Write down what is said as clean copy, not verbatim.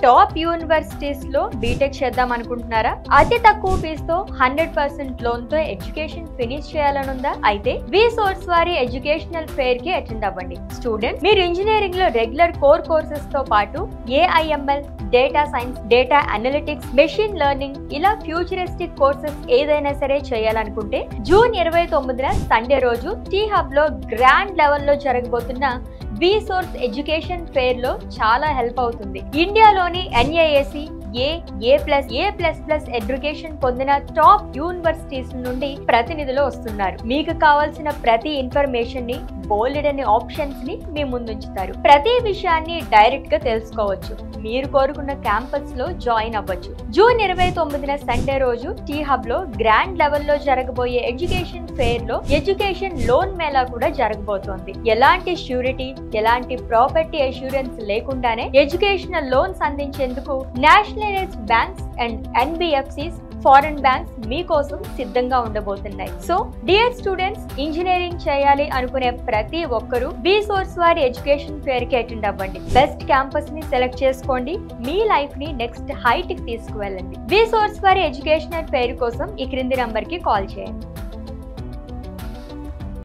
Top universities లో BTech చేద్దాం అనుకుంటున్నారా? అతి తక్కువ ఫీజుతో 100% లోన్ తో ఎడ్యుకేషన్ ఫినిష్ చేయాలనుందా? అయితే వి సోర్స్ వారి ఎడ్యుకేషనల్ ఫెయిర్ కి అటెండ్ అవ్వండి. స్టూడెంట్స్, మీరు ఇంజనీరింగ్ లో రెగ్యులర్ కోర్ కోర్సెస్ తో పాటు AIML, data science, data analytics, machine learning ఇలా ఫ్యూచరిస్టిక్ కోర్సెస్ ఏదైనా సరే చేయాలనుకుంటే జూన్ 29న సండే రోజు టీ హబ్ లో గ్రాండ్ లెవెల్లో జరగబోతున్న వి సోర్స్ ఎడ్యుకేషన్ ఫెయిర్ లో చాలా హెల్ప్ అవుతుంది. ఇండియాలోని ఎన్ఐఏసి ఏ++ ఎడ్యుకేషన్ పొందిన టాప్ యూనివర్సిటీస్ నుండి ప్రతినిధులు వస్తున్నారు. మీకు కావాల్సిన ప్రతి ఇన్ఫర్మేషన్ ని, బోల్డెడ్ ఆప్షన్స్ ని మీ ముందుంచుతారు. ప్రతి విషయాన్ని డైరెక్ట్ గా తెలుసుకోవచ్చు. మీరు కోరుకున్న క్యాంపస్ లో జాయిన్ అవ్వచ్చు. జూన్ 29న సండే రోజు టీ హబ్ లో గ్రాండ్ లెవెల్లో జరగబోయే ఎడ్యుకేషన్ ఫెయిర్ లో ఎడ్యుకేషన్ లోన్ మేళా కూడా జరగబోతోంది. ఎలాంటి ష్యూరిటీ, ఎలాంటి ప్రాపర్టీ అష్యూరెన్స్ లేకుండానే ఎడ్యుకేషనల్ లోన్స్ అందించేందుకు nationalised banks and NBFCs, foreign banks మీకోసం సిద్ధంగా ఉండబోతున్నాయి. సో డియర్ స్టూడెంట్స్, ఇంజనీరింగ్ చేయాలి అనుకునే ప్రతి ఒక్కరూ వి సోర్స్ వారి ఎడ్యుకేషన్ ఫెయిర్ కి అటెండ్ అవ్వండి. బెస్ట్ క్యాంపస్ ని సెలెక్ట్ చేసుకోండి. మీ లైఫ్ ని నెక్స్ట్ హైట్ కి తీసుకువెళ్ళండి. వి సోర్స్ వారి ఎడ్యుకేషనల్ ఫెయిర్ కోసం ఈ క్రింది నంబర్ కి కాల్ చేయండి.